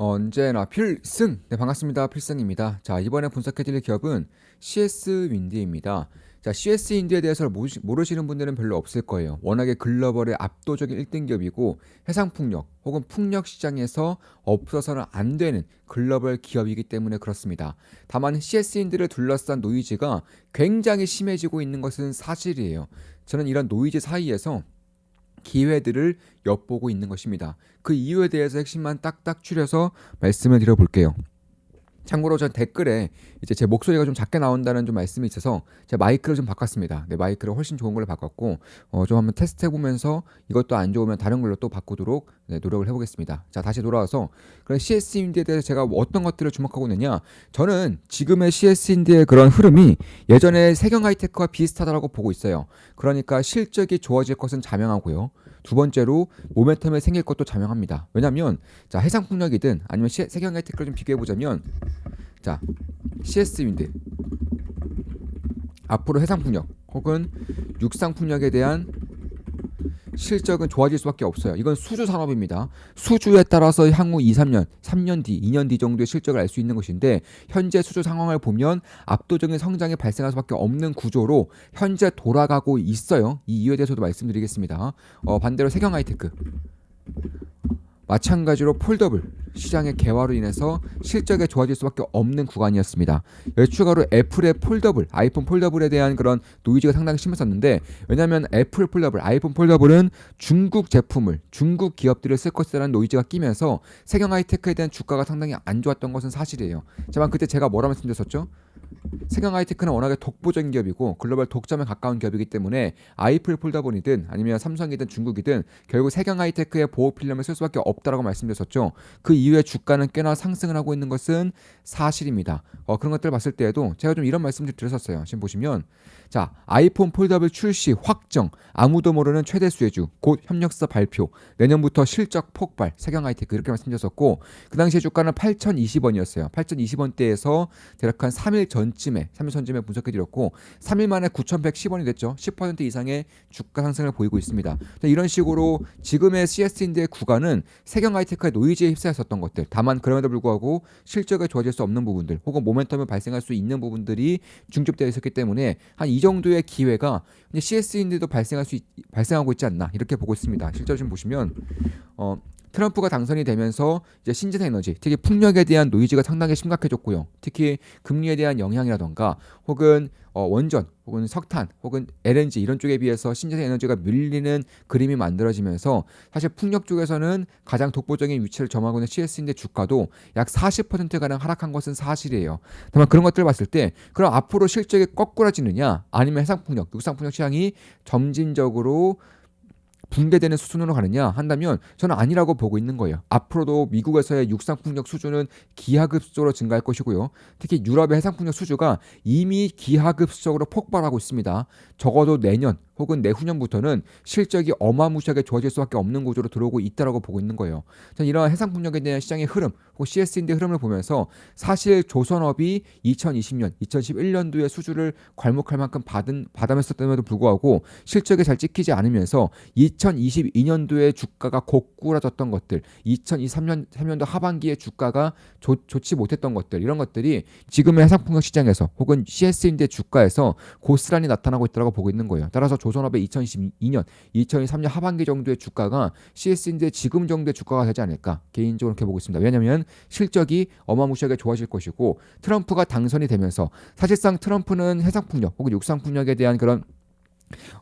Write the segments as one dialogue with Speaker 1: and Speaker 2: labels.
Speaker 1: 언제나 필승! 네, 반갑습니다. 필승입니다. 자, 이번에 분석해드릴 기업은 CS 윈드입니다. 자, CS 윈드에 대해서 모르시는 분들은 별로 없을 거예요. 워낙에 글로벌의 압도적인 1등 기업이고 해상풍력 혹은 풍력 시장에서 없어서는 안 되는 글로벌 기업이기 때문에 그렇습니다. 다만 CS 윈드를 둘러싼 노이즈가 굉장히 심해지고 있는 것은 사실이에요. 저는 이런 노이즈 사이에서 기회들을 엿보고 있는 것입니다. 그 이유에 대해서 핵심만 딱딱 추려서 말씀을 드려볼게요. 참고로 전 댓글에 이제 제 목소리가 좀 작게 나온다는 좀 말씀이 있어서 제가 마이크를 좀 바꿨습니다. 네, 마이크를 훨씬 좋은 걸로 바꿨고 좀 한번 테스트 해보면서 이것도 안 좋으면 다른 걸로 또 바꾸도록 노력을 해보겠습니다. 자, 다시 돌아와서 그런 CS인디에 대해서 제가 어떤 것들을 주목하고 있느냐, 저는 지금의 CS인디의 그런 흐름이 예전에 세경 하이테크와 비슷하다고 보고 있어요. 그러니까 실적이 좋아질 것은 자명하고요. 두 번째로 모멘텀이 생길 것도 자명합니다. 왜냐하면 자, 해상풍력이든 아니면 세경 하이테크를 좀 비교해보자면, 자, CS 윈드 앞으로 해상풍력 혹은 육상풍력에 대한 실적은 좋아질 수밖에 없어요. 이건 수주 산업입니다. 수주에 따라서 향후 2, 3년, 3년 뒤, 2년 뒤 정도의 실적을 알 수 있는 것인데, 현재 수주 상황을 보면 압도적인 성장이 발생할 수밖에 없는 구조로 현재 돌아가고 있어요. 이 이유에 대해서도 말씀드리겠습니다. 반대로 세경 하이테크 마찬가지로 폴더블 시장의 개화로 인해서 실적이 좋아질 수밖에 없는 구간이었습니다. 추가로 애플의 폴더블, 아이폰 폴더블에 대한 그런 노이즈가 상당히 심했었는데, 왜냐하면 애플 폴더블, 아이폰 폴더블은 중국 제품을, 중국 기업들을 쓸 것이라는 노이즈가 끼면서 세경 하이테크에 대한 주가가 상당히 안 좋았던 것은 사실이에요. 하지만 그때 제가 뭐라 말씀드렸었죠? 세경 하이테크는 워낙에 독보적인 기업이고 글로벌 독점에 가까운 기업이기 때문에 아이플 폴더블이든 아니면 삼성이든 중국이든 결국 세경 하이테크의 보호 필름을 쓸 수밖에 없다라고 말씀드렸었죠. 그 이후에 주가는 꽤나 상승을 하고 있는 것은 사실입니다. 그런 것들을 봤을 때에도 제가 좀 이런 말씀을 드렸었어요. 지금 보시면, 자, 아이폰 폴더블 출시 확정, 아무도 모르는 최대 수혜주, 곧 협력사 발표, 내년부터 실적 폭발, 세경 하이테크 이렇게 말씀드렸었고, 그 당시에 주가는 8,020원이었어요. 8,020원대에서 대략 한 3일 전쯤에 분석해드렸고, 3일 만에 9,110원이 됐죠. 10% 이상의 주가 상승을 보이고 있습니다. 이런 식으로 지금의 CS인드의 구간은 세경 하이테크의 노이즈에 휩싸였었던 것들, 다만 그럼에도 불구하고 실적이 좋아질 수 없는 부분들 혹은 모멘텀이 발생할 수 있는 부분들이 중첩되어 있었기 때문에 한 이 정도의 기회가 CS인드도 발생하고 있지 않나 이렇게 보고 있습니다. 실제로 좀 보시면 트럼프가 당선이 되면서 이제 신재생 에너지, 특히 풍력에 대한 노이즈가 상당히 심각해졌고요. 특히 금리에 대한 영향이라던가 혹은 원전 혹은 석탄 혹은 LNG 이런 쪽에 비해서 신재생 에너지가 밀리는 그림이 만들어지면서 사실 풍력 쪽에서는 가장 독보적인 위치를 점하고 있는 CS인데 주가도 약 40%가량 하락한 것은 사실이에요. 다만 그런 것들을 봤을 때 그럼 앞으로 실적이 거꾸라지느냐, 아니면 해상풍력, 육상풍력 시장이 점진적으로 붕괴되는 수준으로 가느냐 한다면 저는 아니라고 보고 있는 거예요. 앞으로도 미국에서의 육상풍력 수주는 기하급수적으로 증가할 것이고요. 특히 유럽의 해상풍력 수주가 이미 기하급수적으로 폭발하고 있습니다. 적어도 내년 혹은 내후년부터는 실적이 어마무시하게 좋아질 수밖에 없는 구조로 들어오고 있다고 보고 있는 거예요. 저는 이런 해상풍력에 대한 시장의 흐름 혹은 CS인데 흐름을 보면서 사실 조선업이 2020년, 2011년도에 수주를 괄목할 만큼 받아냈었음에도 불구하고 실적이 잘 찍히지 않으면서 2022년도에 주가가 고꾸라졌던 것들, 2023년도 하반기에 주가가 좋지 못했던 것들, 이런 것들이 지금의 해상풍력 시장에서 혹은 CS인데 주가에서 고스란히 나타나고 있다고 보고 있는 거예요. 따라서 조선업의 2022년, 2023년 하반기 정도의 주가가 CS인데 지금 정도의 주가가 되지 않을까 개인적으로 이렇게 보고 있습니다. 왜냐하면 실적이 어마무시하게 좋아질 것이고, 트럼프가 당선이 되면서 사실상 트럼프는 해상풍력 혹은 육상풍력에 대한 그런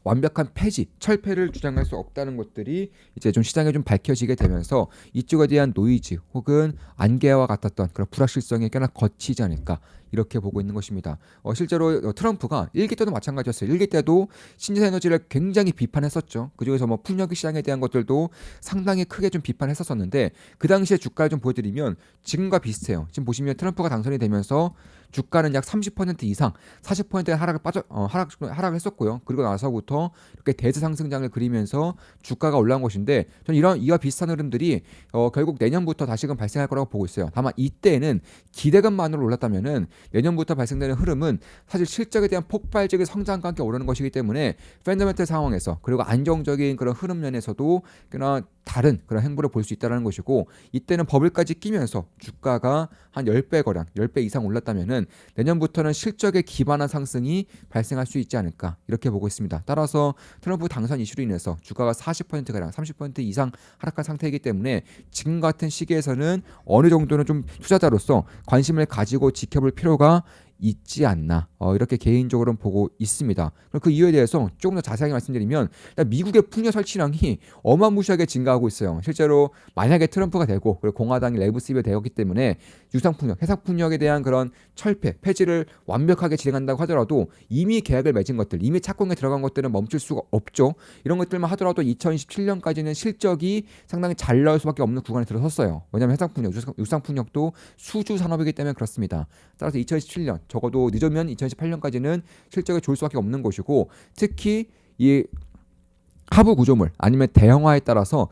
Speaker 1: 완벽한 폐지, 철폐를 주장할 수 없다는 것들이 이제 좀 시장에 좀 밝혀지게 되면서 이쪽에 대한 노이즈 혹은 안개와 같았던 그런 불확실성이 꽤나 거치지 않을까 이렇게 보고 있는 것입니다. 실제로 트럼프가 1기 때도 마찬가지였어요. 1기 때도 신재생 에너지를 굉장히 비판했었죠. 그중에서 뭐 풍력 시장에 대한 것들도 상당히 크게 좀 비판했었었는데, 그 당시에 주가를 좀 보여드리면 지금과 비슷해요. 지금 보시면 트럼프가 당선이 되면서 주가는 약 30% 이상 40%의 하락을 했었고요. 그리고 나서부터 이렇게 대세 상승장을 그리면서 주가가 올라온 것인데, 저는 이와 비슷한 흐름들이 결국 내년부터 다시금 발생할 거라고 보고 있어요. 다만 이때는 기대감만으로 올랐다면은 내년부터 발생되는 흐름은 사실 실적에 대한 폭발적인 성장과 함께 오르는 것이기 때문에 펀더멘털 상황에서 그리고 안정적인 그런 흐름 면에서도 꽤나 다른 그런 행보를 볼 수 있다는 것이고, 이때는 버블까지 끼면서 주가가 한 10배가량 10배 이상 올랐다면은 내년부터는 실적에 기반한 상승이 발생할 수 있지 않을까 이렇게 보고 있습니다. 따라서 트럼프 당선 이슈로 인해서 주가가 40%가량 30% 이상 하락한 상태이기 때문에 지금 같은 시기에서는 어느 정도는 좀 투자자로서 관심을 가지고 지켜볼 필요가 있지 않나 이렇게 개인적으로는 보고 있습니다. 그럼 그 이유에 대해서 조금 더 자세하게 말씀드리면, 일단 미국의 풍력 설치량이 어마무시하게 증가하고 있어요. 실제로 만약에 트럼프가 되고 그리고 공화당이 레브스입에 되었기 때문에 유상풍력, 해상풍력에 대한 그런 철폐, 폐지를 완벽하게 진행한다고 하더라도 이미 계약을 맺은 것들, 이미 착공에 들어간 것들은 멈출 수가 없죠. 이런 것들만 하더라도 2027년까지는 실적이 상당히 잘 나올 수밖에 없는 구간에 들어섰어요. 왜냐하면 해상풍력, 유상풍력도 수주 산업이기 때문에 그렇습니다. 따라서 2017년 적어도 늦으면 2018년까지는 실적이 좋을 수밖에 없는 것이고, 특히 이 하부 구조물 아니면 대형화에 따라서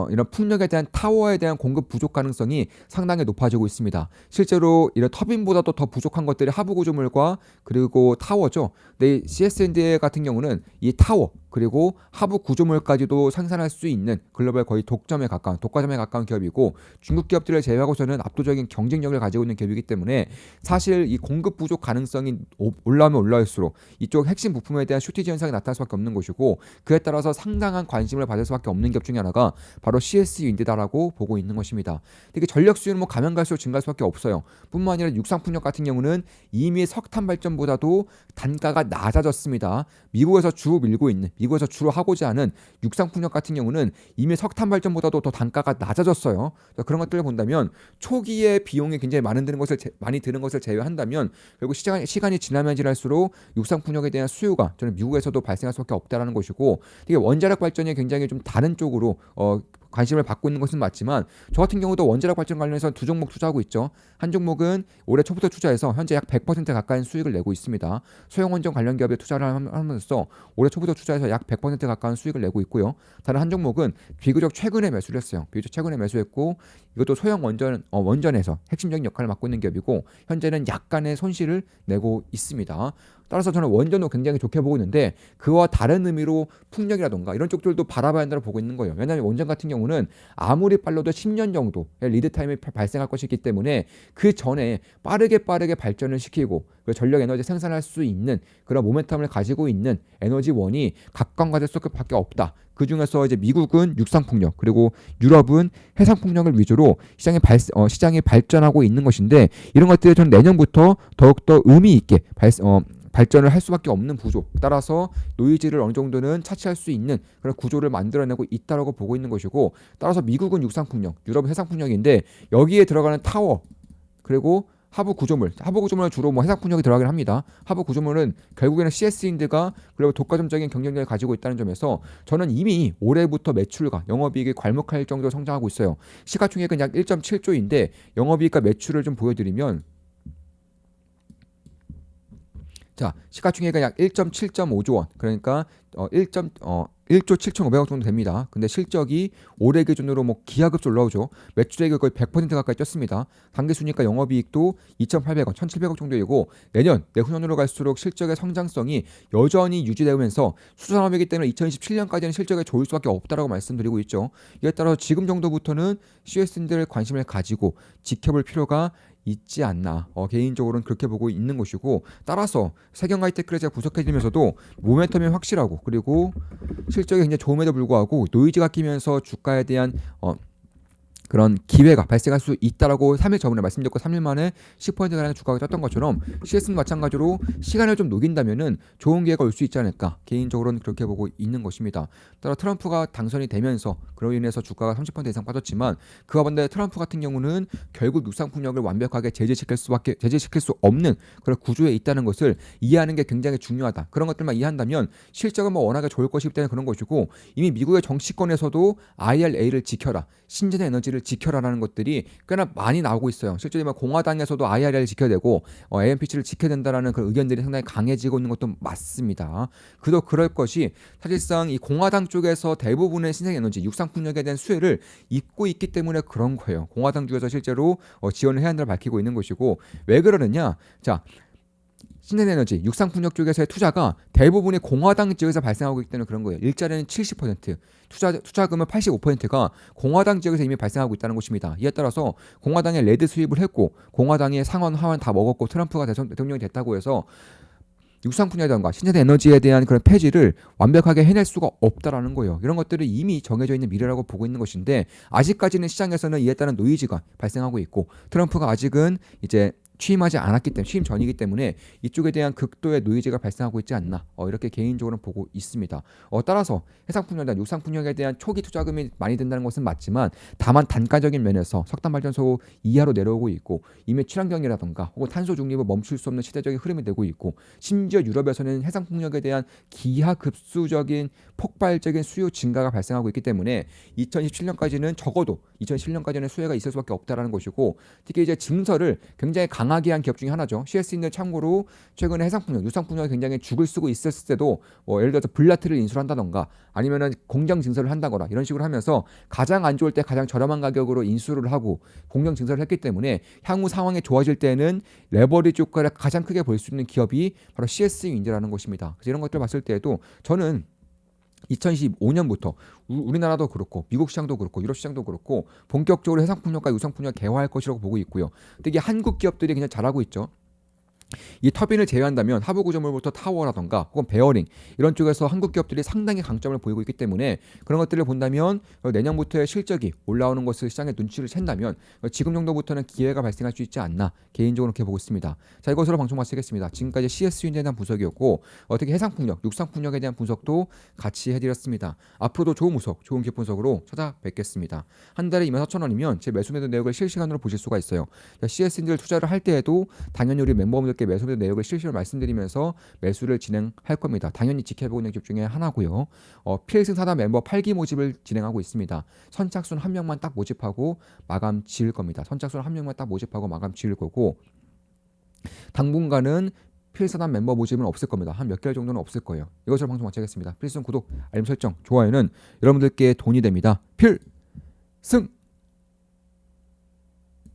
Speaker 1: 이런 풍력에 대한 타워에 대한 공급 부족 가능성이 상당히 높아지고 있습니다. 실제로 이런 터빈보다도 더 부족한 것들이 하부 구조물과 그리고 타워죠. 근데 CSND 같은 경우는 이 타워 그리고 하부 구조물까지도 생산할 수 있는 글로벌 거의 독점에 가까운 기업이고, 중국 기업들을 제외하고서는 압도적인 경쟁력을 가지고 있는 기업이기 때문에 사실 이 공급 부족 가능성이 올라오면 올라올수록 이쪽 핵심 부품에 대한 쇼티지 현상이 나타날 수밖에 없는 것이고, 그에 따라서 상당한 관심을 받을 수밖에 없는 기업 중에 하나가 바로 CS윈드다라고 보고 있는 것입니다. 이게 전력 수요는 뭐 가면 갈수록 증가할 수밖에 없어요. 뿐만 아니라 육상풍력 같은 경우는 이미 석탄 발전보다도 단가가 낮아졌습니다. 미국에서 주로 하고자 하는 육상풍력 같은 경우는 이미 석탄 발전보다도 더 단가가 낮아졌어요. 그런 것들을 본다면 초기에 비용이 굉장히 많이 드는 것을 제외한다면 결국 시간이 지나면 지날수록 육상풍력에 대한 수요가 저는 미국에서도 발생할 수밖에 없다라는 것이고, 이게 원자력 발전이 굉장히 좀 다른 쪽으로 관심을 받고 있는 것은 맞지만, 저 같은 경우도 원자력 발전 관련해서 두 종목 투자하고 있죠. 한 종목은 올해 초부터 투자해서 현재 약 100% 가까이 수익을 내고 있습니다. 소형원전 관련 기업에 투자를 하면서 올해 초부터 투자해서 약 100% 가까운 수익을 내고 있고요. 다른 한 종목은 비교적 최근에 매수를 했어요. 비교적 최근에 매수했고, 이것도 원전에서 핵심적인 역할을 맡고 있는 기업이고, 현재는 약간의 손실을 내고 있습니다. 따라서 저는 원전도 굉장히 좋게 보고 있는데, 그와 다른 의미로 풍력이라던가 이런 쪽들도 바라봐야 한다고 보고 있는 거예요. 왜냐하면 원전 같은 경우는 아무리 빨라도 10년 정도의 리드 타임이 발생할 것이기 때문에 그 전에 빠르게 발전을 시키고 그 전력 에너지 생산할 수 있는 그런 모멘텀을 가지고 있는 에너지원이 각광받을 수밖에 없다. 그 중에서 이제 미국은 육상풍력, 그리고 유럽은 해상풍력을 위주로 시장이 발전하고 있는 것인데, 이런 것들이 저는 내년부터 더욱더 의미 있게 발전을 할 수밖에 없는 구조, 따라서 노이즈를 어느 정도는 차치할 수 있는 그런 구조를 만들어내고 있다라고 보고 있는 것이고, 따라서 미국은 육상풍력, 유럽은 해상풍력인데, 여기에 들어가는 타워 그리고 하부 구조물은 주로 뭐 해상풍력이 들어가긴 합니다. 하부 구조물은 결국에는 CS인드가 그리고 독과점적인 경쟁력을 가지고 있다는 점에서 저는 이미 올해부터 매출과 영업이익이 괄목할 정도로 성장하고 있어요. 시가총액은 약 1.7조인데 영업이익과 매출을 좀 보여드리면, 자, 시가총액은 약 1.5조 원, 그러니까 1조 7,500억 정도 됩니다. 근데 실적이 올해 기준으로 뭐 기하급수 올라오죠. 매출액이 거의 100% 가까이 쪘습니다. 당기순이익과 영업이익도 2,800억, 1,700억 정도이고, 내후년으로 갈수록 실적의 성장성이 여전히 유지되면서 수산업이기 때문에 2027년까지는 실적이 좋을 수밖에 없다라고 말씀드리고 있죠. 이에 따라서 지금 정도부터는 CS인들 관심을 가지고 지켜볼 필요가 있지 않나 개인적으로는 그렇게 보고 있는 것이고, 따라서 세경하이테크를 제가 분석해드리면서도 모멘텀이 확실하고 그리고 실적이 굉장히 좋음에도 불구하고 노이즈가 끼면서 주가에 대한 그런 기회가 발생할 수 있다라고 3일 전에 말씀드렸고, 3일 만에 10%가량 주가가 떴던 것처럼 CS는 마찬가지로 시간을 좀 녹인다면은 좋은 기회가 올 수 있지 않을까, 개인적으로는 그렇게 보고 있는 것입니다. 따라 트럼프가 당선이 되면서 그로 인해서 주가가 30% 이상 빠졌지만, 그와 반대 트럼프 같은 경우는 결국 육상풍력을 완벽하게 제재시킬 수 없는 그런 구조에 있다는 것을 이해하는 게 굉장히 중요하다. 그런 것들만 이해한다면 실적은 뭐 워낙에 좋을 것이기 때문에 그런 것이고, 이미 미국의 정치권에서도 IRA를 지켜라, 신재생 에너지를 지켜라라는 것들이 꽤나 많이 나오고 있어요. 실제로 공화당에서도 IRA를 지켜야 되고 AMPC를 지켜야 된다라는 그런 의견들이 상당히 강해지고 있는 것도 맞습니다. 그도 그럴 것이, 사실상 이 공화당 쪽에서 대부분의 신생에너지, 육상풍력에 대한 수혜를 입고 있기 때문에 그런 거예요. 공화당 쪽에서 실제로 지원을 해야 한다고 밝히고 있는 것이고, 왜 그러느냐? 자, 신재에너지, 육상풍력 쪽에서의 투자가 대부분이 공화당 지역에서 발생하고 있기 때문에 그런 거예요. 일자리는 70%, 투자금은 85%가 공화당 지역에서 이미 발생하고 있다는 것입니다. 이에 따라서 공화당의 레드 수입을 했고 공화당의 상원 하원 다 먹었고 트럼프가 대통령이 됐다고 해서 육상분야라든가 신재에너지에 대한 그런 폐지를 완벽하게 해낼 수가 없다라는 거예요. 이런 것들은 이미 정해져 있는 미래라고 보고 있는 것인데 아직까지는 시장에서는 이에 따른 노이즈가 발생하고 있고 트럼프가 아직은 이제 취임하지 않았기 때문에 취임 전이기 때문에 이쪽에 대한 극도의 노이즈가 발생하고 있지 않나 이렇게 개인적으로 보고 있습니다. 따라서 해상풍력이나 육상풍력에 대한 초기 투자금이 많이 든다는 것은 맞지만 다만 단가적인 면에서 석탄발전소 이하로 내려오고 있고 이미 친환경이라든가 혹은 탄소 중립을 멈출 수 없는 시대적인 흐름이 되고 있고 심지어 유럽에서는 해상풍력에 대한 기하급수적인 폭발적인 수요 증가가 발생하고 있기 때문에 2027년까지는 적어도 2017년까지는 수혜가 있을 수밖에 없다라는 것이고 특히 이제 증설을 굉장히 강하게 한 기업 중에 하나죠. CS인들 참고로 최근에 해상풍력, 유상풍력이 굉장히 죽을 쓰고 있었을 때도 예를 들어서 블라트를 인수를 한다던가 아니면은 공정 증설을 한다거나 이런 식으로 하면서 가장 안 좋을 때 가장 저렴한 가격으로 인수를 하고 공정 증설을 했기 때문에 향후 상황이 좋아질 때는 레버리지 효과를 가장 크게 볼 수 있는 기업이 바로 CS인이라는 것입니다. 그래서 이런 것들 봤을 때에도 저는 2025년부터 우리나라도 그렇고 미국 시장도 그렇고 유럽 시장도 그렇고 본격적으로 해상풍력과 유상풍력 개화할 것이라고 보고 있고요. 특히 한국 기업들이 그냥 잘하고 있죠. 이 터빈을 제외한다면 하부 구조물부터 타워라던가 혹은 베어링 이런 쪽에서 한국 기업들이 상당히 강점을 보이고 있기 때문에 그런 것들을 본다면 내년부터의 실적이 올라오는 것을 시장에 눈치를 챈다면 지금 정도부터는 기회가 발생할 수 있지 않나 개인적으로 그렇게 보고 있습니다. 자, 이것으로 방송 마치겠습니다. 지금까지 CS인에 대한 분석이었고 어떻게 해상풍력, 육상풍력에 대한 분석도 같이 해드렸습니다. 앞으로도 좋은 분석, 좋은 기업 분석으로 찾아뵙겠습니다. 한 달에 24,000원이면 제 매수 매도 내역을 실시간으로 보실 수가 있어요. CS인들 투자를 할 때에도 당연히 우리 멤버분들께 매수 매도 내역을 실시로 말씀드리면서 매수를 진행할 겁니다. 당연히 지켜보고 있는 기업 중에 하나고요. 필승 사단 멤버 8기 모집을 진행하고 있습니다. 선착순 한 명만 딱 모집하고 마감 지을 겁니다. 선착순 한 명만 딱 모집하고 마감 지을 거고 당분간은 필사단 멤버 모집은 없을 겁니다. 한 몇 개월 정도는 없을 거예요. 이것으로 방송 마치겠습니다. 필승 구독, 알림 설정, 좋아요는 여러분들께 돈이 됩니다. 필승!